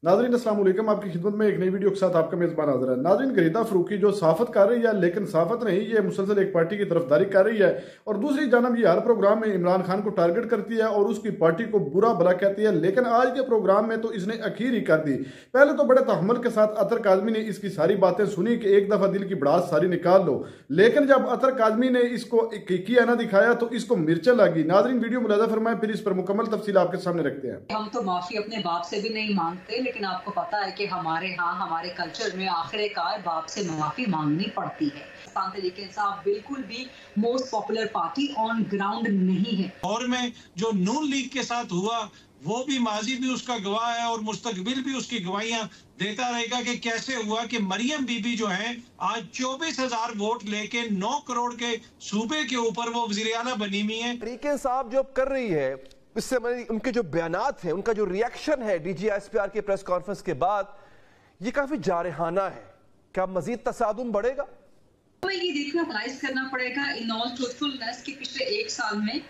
नाज़रीन अस्सलाम वालेकुम, आपकी खिदमत में एक नई वीडियो के साथ आपका मेज़बान हाज़िर है। नाज़रीन, गरीदा फरूकी जो सहाफ़त कर रही है, लेकिन सहाफ़त नहीं, ये मुसलसल एक पार्टी की तरफदारी कर रही है और दूसरी जानब ये हर प्रोग्राम में इमरान खान को टारगेट करती है और उसकी पार्टी को बुरा भला कहती है। लेकिन आज के प्रोग्राम में तो इसने अखीर ही कर दी। पहले तो बड़े तहम्मुल के साथ अतर काज़मी ने इसकी सारी बातें सुनी कि एक दफ़ा दिल की भड़ास सारी निकाल लो, लेकिन जब अतर काज़मी ने इसको किया ना दिखाया तो इसको मिर्चें लगी। नाज़रीन, वीडियो मुलाज़ा फरमाएं, फिर इस पर मुकम्मल तफसील आपके सामने रखते हैं। हम तो माफी अपने बाप से भी नहीं मांगते, लेकिन आपको पता है कि हमारे यहाँ हमारे कल्चर में आखिरकार बाप से माफी मांगनी पड़ती है। पाकिस्तान तहरीक इंसाफ बिल्कुल भी most popular party on ground नहीं है। और में जो नून लीग के साथ हुआ वो भी माजी भी उसका गवाह है और मुस्तकबिल भी उसकी गवाहियां देता रहेगा कि कैसे हुआ कि मरियम बीबी जो है आज 24,000 वोट लेके 9 करोड़ के सूबे के ऊपर वो वज़ीर आला बनी हुई है। तहरीक इंसाफ जो अब कर रही है, इससे उनके जो बयानात हैं, उनका जो रिएक्शन है DGISPR के प्रेस कॉन्फ्रेंस के बाद, ये काफी जारहाना है। क्या मजीद तसादुम बढ़ेगा? हमें ये देखना रियलाइज करना पड़ेगा इन ऑल ट्रूथफुलनेस कि पिछले एक साल में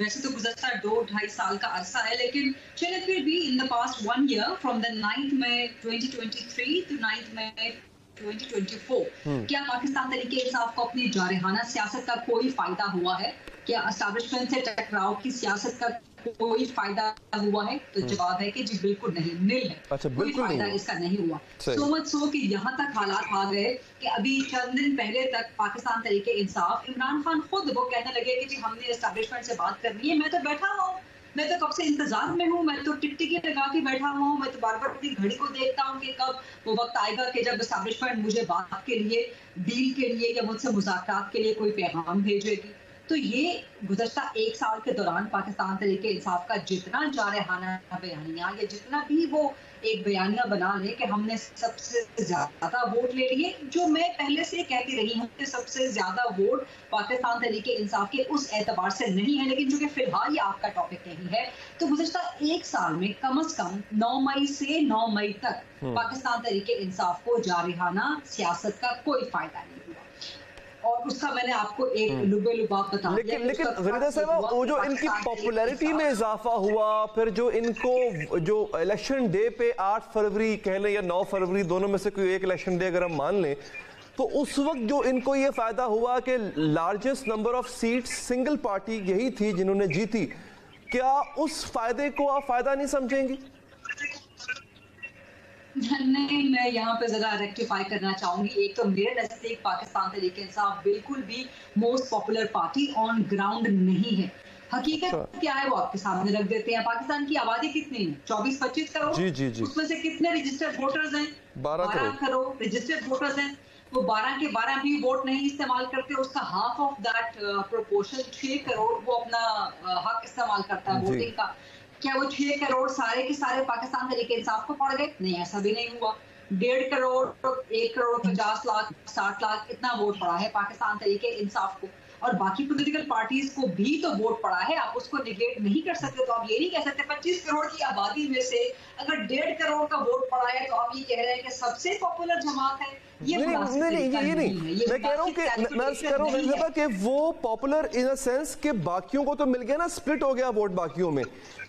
वैसे तो गुज़श्ता 2-2.5 साल का अरसा है, लेकिन चलिए फिर भी in the past 1 year from the 9th May 2023 to 9th May 2024 क्या पाकिस्तान तहरीक इंसाफ को अपनी जारहाना सियासत का कोई फायदा हुआ है? क्या एस्टैब्लिशमेंट से टकराव की सियासत का कोई फायदा हुआ है? तो जवाब है कि जी बिल्कुल नहीं, नील है। अच्छा, कोई फायदा इसका नहीं हुआ। सो मच सो कि यहाँ तक हालात आ गए कि अभी चंद दिन पहले तक पाकिस्तान तहरीक इंसाफ, इमरान खान खुद वो कहने लगे कि जी हमने एस्टैब्लिशमेंट से बात करनी है। मैं तो बैठा हुआ हूँ, मैं तो कब से इंतजार में हूँ, मैं तो टिकटिकी लगा के बैठा हुआ हूँ, मैं तो बार बार अपनी घड़ी को देखता हूँ कि कब वो वक्त आएगा कि जब एस्टैब्लिशमेंट मुझे बात के लिए, डील के लिए या मुझसे मुज़ाकरात के लिए कोई पैगाम भेजेगी। तो ये गुज़श्ता 1 साल के दौरान पाकिस्तान तहरीक इंसाफ का जितना जारहाना बयानिया या जितना भी वो एक बयानिया बना ले कि हमने सबसे ज्यादा वोट ले लिए, जो मैं पहले से कहती रही हूँ कि सबसे ज्यादा वोट पाकिस्तान तहरीक इंसाफ के उस एतबार से नहीं है, लेकिन जो कि फिलहाल ये आपका टॉपिक नहीं है। तो गुज़श्ता 1 साल में कम से कम 9 मई से 9 मई तक पाकिस्तान तहरीक इंसाफ को जारहाना सियासत का कोई फायदा नहीं हुआ और उसका मैंने आपको एक लुबे-लुबाब बता दिया। लेकिन ग़रीदा साहब, वो जो इनकी पॉपुलैरिटी में इजाफा हुआ, फिर जो इनको जो इलेक्शन डे पे 8 फरवरी कह लें या 9 फरवरी, दोनों में से कोई एक इलेक्शन डे अगर हम मान लें, तो उस वक्त जो इनको ये फायदा हुआ कि largest number of seats single party यही थी जिन्होंने जीती। क्या उस फायदे को आप फायदा नहीं समझेंगी? नहीं, मैं यहाँ पे जरा रेक्टिफाई करना चाहूंगी। एक तो मेरे नजदीक पाकिस्तान तहरीक इंसाफ बिल्कुल भी most popular party on ground नहीं है। हकीकत क्या है वो आपके सामने रख देते हैं। पाकिस्तान की आबादी कितनी है? 24-25 करोड़। जी। उसमें से कितने रजिस्टर्ड वोटर्स हैं? 12 करोड़ रजिस्टर्ड वोटर्स हैं। वो 12 के 12 भी वोट नहीं इस्तेमाल करते, उसका half of that proportion 6 crore वो अपना हक इस्तेमाल करता है वोटिंग का। क्या वो 6 करोड़ सारे के सारे पाकिस्तान तहरीक इंसाफ को पड़ गए? नहीं, ऐसा भी नहीं हुआ। 1.5 करोड़, 1 करोड़ 50 लाख, 60 लाख इतना वोट पड़ा है पाकिस्तान तहरीक इंसाफ को, और बाकी पॉलिटिकल पार्टीज को भी तो वोट पड़ा है। आप उसको निगलेक्ट नहीं कर सकते। तो आप ये नहीं कह सकते 25 करोड़ की आबादी में से अगर 1.5 करोड़ का वोट पड़ा है तो आप ये कह रहे हैं कि सबसे पॉपुलर जमात है। ये नहीं, मैं कह रहा हूँ कि वो पॉपुलर इन अ सेंस कि बाकियों को तो मिल गया ना, स्प्लिट हो गया वोट बाकियों में,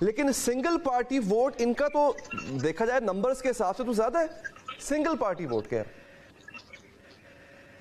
लेकिन सिंगल पार्टी वोट इनका तो देखा जाए नंबर्स के हिसाब से तो ज्यादा है। सिंगल पार्टी वोट क्या है?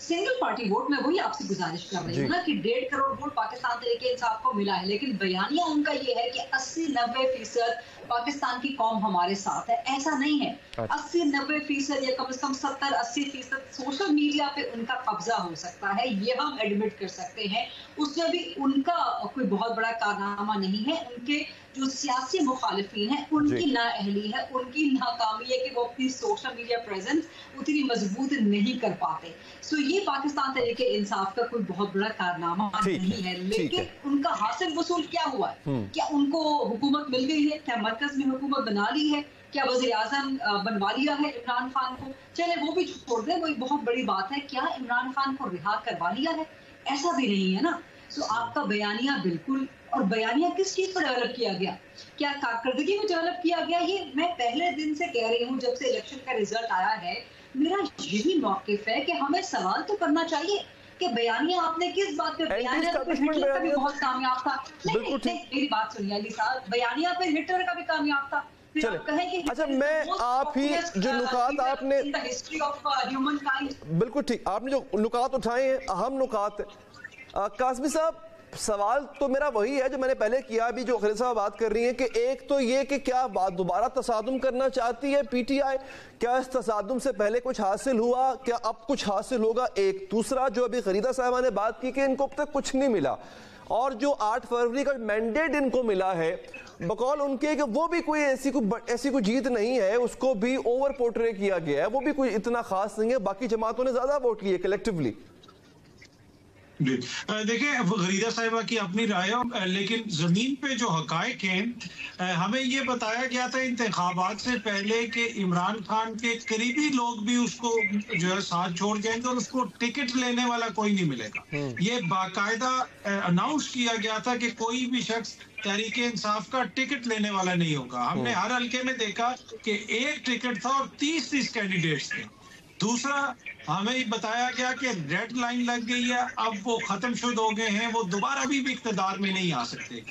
सिंगल पार्टी वोट में वही आपसे गुजारिश कर रही हूँ ना कि 1.5 करोड़ वोट पाकिस्तान तहरीक इंसाफ को मिला है, लेकिन बयानिया उनका ये है कि 80-90% पाकिस्तान की कौम हमारे साथ है। ऐसा नहीं है। 80-90% या कम से कम 70-80% सोशल मीडिया पे उनका कब्जा हो सकता है, ये हम एडमिट कर सकते हैं। उसमें भी उनका कोई बहुत बड़ा कारनामा नहीं है। उनके जो सियासी मुखालिफिन है उनकी नाअहली है, उनकी नाकामी है कि वो अपनी सोशल मीडिया प्रेजेंस उतनी मजबूत नहीं कर पाते। सो ये पाकिस्तान तहरीक इंसाफ का कोई बहुत बड़ा कारनामा नहीं है, लेकिन उनका हासिल वसूल क्या हुआ है? क्या उनको हुकूमत मिल गई है? क्या मरकज में हुकूमत बना ली है? क्या वज़ीर आज़म बनवा लिया है इमरान खान को? चले वो भी छोड़ दें, वो एक बहुत बड़ी बात है। क्या इमरान खान को रिहा करवा लिया है? ऐसा भी नहीं है ना। सो आपका बयानिया बिल्कुल, और बयानिया किस चीज पर डेवलप किया गया? क्या कारकर्दगी में डेवलप किया गया? ये मैं पहले दिन से कह रही हूँ, जब से इलेक्शन का रिजल्ट आया है मेरा यही मौक़िफ़ है कि हमें सवाल तो करना चाहिए कि बयानिया आपने किस बात पे, बयानिया पे हिटलर का भी बहुत कामयाब था। नहीं, मेरी बात सुनिए अली साहब, बयानिया पे हिटलर का भी कामयाब था। चले अच्छा मैं आप ही जो नुकात आपने बिल्कुल ठीक आपने जो नुकात उठाए हैं अहम नुकात है कासमी साहब सवाल तो मेरा वही है जो मैंने पहले किया अभी जो खलील साहब बात कर रही हैं कि एक तो ये कि क्या बात दोबारा तसादुम करना चाहती है पीटीआई क्या इस तसादुम से पहले कुछ हासिल हुआ क्या अब कुछ हासिल होगा एक दूसरा जो अभी खरीदा साहबा ने बात की कि इनको अब तक कुछ नहीं मिला और जो 8 फरवरी का मैंडेट इनको मिला है बकौल उनके कि वो भी कोई ऐसी कोई जीत नहीं है उसको भी ओवर पोर्ट्रे किया गया है वो भी कोई इतना खास नहीं है बाकी जमातों ने ज्यादा वोट लिए कलेक्टिवली देखिए गरीदा साहिबा की अपनी राय है लेकिन जमीन पे जो हकायक हैं हमें ये बताया गया था इंतखाबात से पहले कि इमरान खान के करीबी लोग भी उसको जो है साथ छोड़ जाएंगे और उसको टिकट लेने वाला कोई नहीं मिलेगा ये बाकायदा अनाउंस किया गया था कि कोई भी शख्स तहरीक इंसाफ का टिकट लेने वाला नहीं होगा हमने हर हल्के में देखा कि एक टिकट था और 30 कैंडिडेट्स थे दूसरा हमें बताया गया कि रेड लाइन लग गई है अब वो खत्म शुद हो गए हैं वो दोबारा भी इख्तिदार में नहीं आ सकते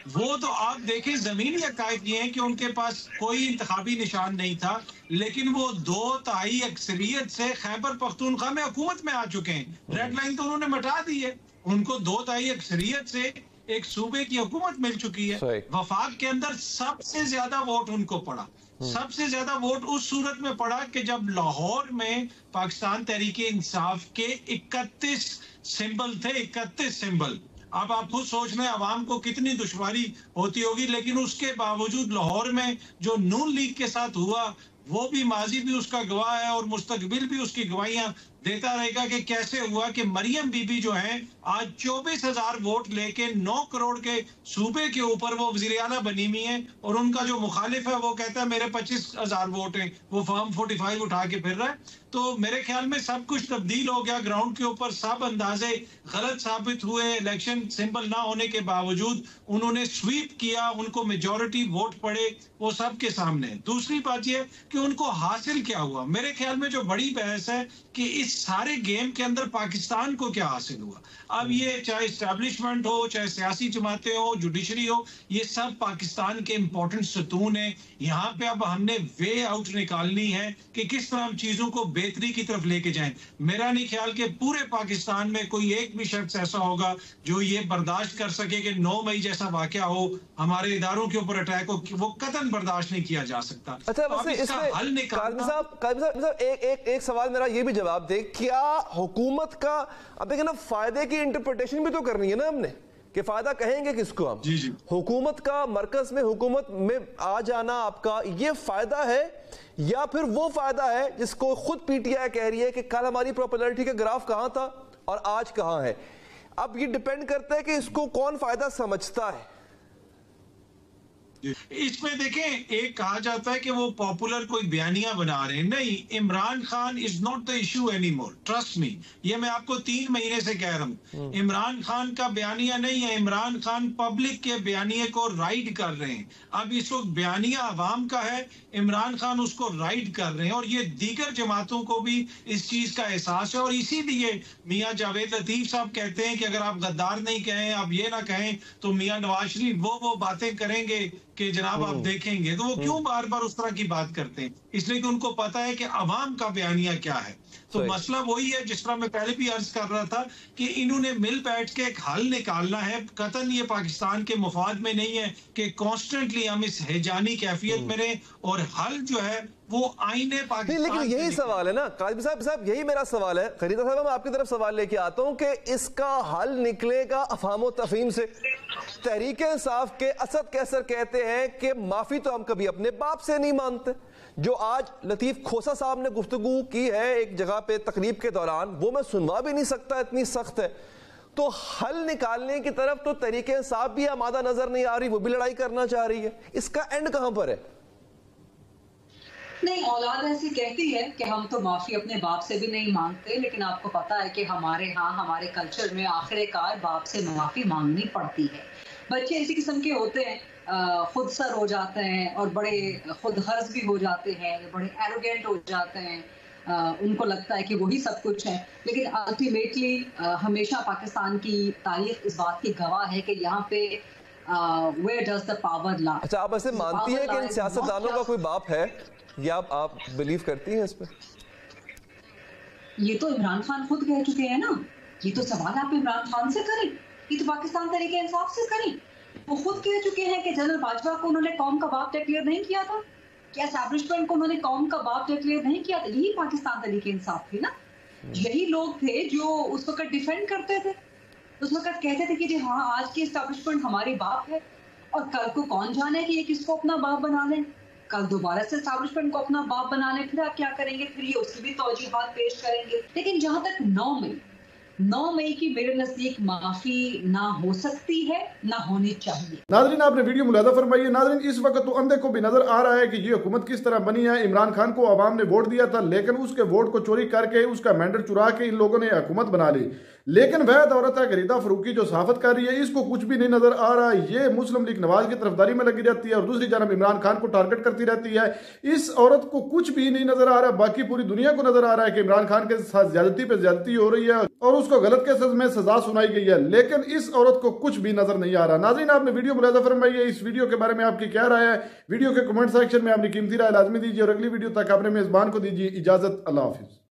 वो तो आप देखें जमीनी हकायक ये हैं कि उनके पास कोई इंतखाबी निशान नहीं था लेकिन वो 2/3 अक्सरियत से खैबर पख्तूनख्वा में हुकूमत में आ चुके हैं रेड लाइन तो उन्होंने मिटा दी है उनको 2/3 अक्सरियत से एक सूबे की हुकूमत मिल चुकी है वफाक के अंदर सबसे ज्यादा वोट उनको पड़ा सबसे ज्यादा वोट उस सूरत में पड़ा कि जब लाहौर में पाकिस्तान तहरीक इंसाफ के 31 सिंबल थे 31 सिंबल अब आप खुद सोच लें अवाम को कितनी दुश्वारी होती होगी लेकिन उसके बावजूद लाहौर में जो नून लीग के साथ हुआ वो भी माजी भी उसका गवाह है और मुस्तकबिल भी उसकी गवाहियां देता रहेगा कि कैसे हुआ कि मरियम बीबी जो है आज 24,000 वोट लेके 9 करोड़ के सूबे के ऊपर वो वज़ीर आला बनी हुई है और उनका जो मुखालिफ है वो कहता है मेरे 25,000 वोट हैं वो फॉर्म 45 उठा के फिर रहा है तो मेरे ख्याल में सब कुछ तब्दील हो गया ग्राउंड के ऊपर सब अंदाजे गलत साबित हुए इलेक्शन सिंबल ना होने के बावजूद उन्होंने स्वीप किया उनको मेजॉरिटी वोट पड़े वो सबके सामने दूसरी बात यह कि उनको हासिल क्या हुआ मेरे ख्याल में जो बड़ी बहस है कि इस सारे गेम के अंदर पाकिस्तान को क्या हासिल हुआ अब ये चाहे एस्टैब्लिशमेंट हो चाहे सियासी जमातें हो जुडिशरी हो ये सब पाकिस्तान के इंपॉर्टेंट सतून है यहाँ पे अब हमने वे आउट निकालनी है कि किस तरह हम चीजों को बेहतरी की तरफ लेके जाएं मेरा नहीं ख्याल कि पूरे पाकिस्तान में कोई एक भी शख्स ऐसा होगा जो ये बर्दाश्त कर सके कि 9 मई जैसा वाकया हो हमारे इदारों के ऊपर अटैक हो वो कतन बर्दाश्त नहीं किया जा सकता अच्छा वैसे इसमें हल निकालना साहब एक सवाल मेरा ये भी जवाब दे क्या हुकूमत का अब देखिए ना फायदे की इंटरप्रिटेशन भी तो करनी है ना हमने कि फायदा कहेंगे किसको हम जी जी हुकूमत का मरकज में हुकूमत में आ जाना आपका ये फायदा है या फिर वो फायदा है जिसको खुद पीटीआई कह रही है कि कल हमारी पॉपुलैरिटी का ग्राफ कहां था और आज कहां है अब ये डिपेंड करता है कि इसको कौन फायदा समझता है इसमें देखें एक कहा जाता है कि वो पॉपुलर कोई बयानियां बना रहे हैं नहीं Imran Khan is not the issue any more trust me ये मैं आपको 3 महीने से कह रहा हूं इमरान खान का बयानिया नहीं है इमरान खान पब्लिक के बयानिए को राइड कर रहे हैं अब इस वक्त बयानिया अवाम का है इमरान खान उसको राइड कर रहे हैं और ये दीगर जमातों को भी इस चीज का एहसास है और इसीलिए मियां जावेद लतीफ साहब कहते हैं कि अगर आप गद्दार नहीं कहें आप ये ना कहें तो मियां नवाज शरीफ वो बातें करेंगे कि जनाब आप देखेंगे तो वो क्यों बार बार उस तरह की बात करते हैं इसलिए कि उनको पता है कि अवाम का बयानिया क्या है तो मसला वही है जिस तरह मैं पहले भी अर्ज कर रहा था कि इन्होंने मिल बैठ के एक हल निकालना है कतन ये पाकिस्तान के मुफाद में नहीं है कि कॉन्स्टेंटली हम इस हैजानी कैफियत में रहें और हल जो है वो आईने पाकिस्तान लेकिन यही सवाल है ना काजिम साहब यही मेरा सवाल है खरीदा साहब मैं आपकी तरफ सवाल लेके आता हूं कि इसका हल निकलेगा अफहाम और तफहीम से तहरीक इंसाफ के असद कैसर कहते हैं कि माफी तो हम कभी अपने बाप से नहीं मानते जो आज लतीफ खोसा साहब ने गुफ्तगू की है एक जगह पे तकरीब के दौरान वो मैं सुनवा भी नहीं सकता इतनी सख्त है तो हल निकालने की तरफ तो तहरीक इंसाफ भी आमादा नजर नहीं आ रही वो भी लड़ाई करना चाह रही है इसका एंड कहां पर है नहीं औलाद ऐसी कहती है कि हम तो माफी अपने बाप से भी नहीं मांगते लेकिन आपको पता है कि हमारे यहाँ हमारे कल्चर में आखिरकार बाप से माफी मांगनी पड़ती है बच्चे इसी किस्म के होते हैं खुद सर हो जाते हैं और बड़े खुद गर्ज भी हो जाते हैं बड़े एरोगेंट हो जाते हैं उनको लगता है कि वही सब कुछ है लेकिन अल्टीमेटली हमेशा पाकिस्तान की तारीख इस बात की गवाह है कि यहाँ पे where does the power lie? अच्छा, आप ऐसे मानती हैं कि इन सियासतदानों का कोई बाप है, या आप बिलीव करती हैं इस पे? ये तो इमरान खान खुद कह चुके हैं ना, ये तो सवाल आप इमरान खान से करें, ये तो पाकिस्तान तहरीक इंसाफ से करें। वो खुद कह चुके हैं कि जनरल बाजवा को उन्होंने कौम का बाप डिक्लेयर नहीं किया था, क्या एस्टैब्लिशमेंट को उन्होंने कौम का बाप डिक्लेयर नहीं किया था। यही पाकिस्तान तहरीक इंसाफ थी ना, यही लोग थे जो उस वक्त डिफेंड करते थे, उस वक्त कहते थे कि जी हाँ आज की एस्टैब्लिशमेंट हमारी बाप है, और कल को कौन जाने कि ये किसको अपना बाप बना लें, कल दोबारा से एस्टैब्लिशमेंट को अपना बाप बना लें, फिर आप क्या करेंगे, फिर ये उसकी भी तौजीहात पेश करेंगे। लेकिन जहां तक 9 मई की मेरे नजदीक माफी ना हो सकती है, ना होनी चाहिए। नाज़रीन, आपने वीडियो मुलादा फरमाई है। नाज़रीन, इस वक्त तो अंधे को भी नजर आ रहा है कि ये हुकूमत किस तरह बनी है। इमरान खान को आवाम ने वोट दिया था, लेकिन उसके वोट को चोरी करके, उसका मैंडेट चुरा के इन लोगों ने हुकूमत बना ली। लेकिन वह औरत है गरीदा फरूकी जो सहाफत कर रही है, इसको कुछ भी नहीं नजर आ रहा। ये मुस्लिम लीग नवाज की तरफदारी में लगी रहती है और दूसरी जानब इमरान खान को टारगेट करती रहती है। इस औरत को कुछ भी नहीं नजर आ रहा, बाकी पूरी दुनिया को नजर आ रहा है कि इमरान खान के साथ ज्यादती पे ज्यादती हो रही है और उसको गलत केसेस में सजा सुनाई गई है, लेकिन इस औरत को कुछ भी नजर नहीं आ रहा। नाज़रीन, आपने वीडियो मुलाजा फरमाई है, इस वीडियो के बारे में आपकी क्या राय है? वीडियो के कमेंट सेक्शन में अपनी कीमती राय लाजमी दीजिए और अगली वीडियो तक अपने मेजबान को दीजिए इजाजत। अल्लाह हाफिज।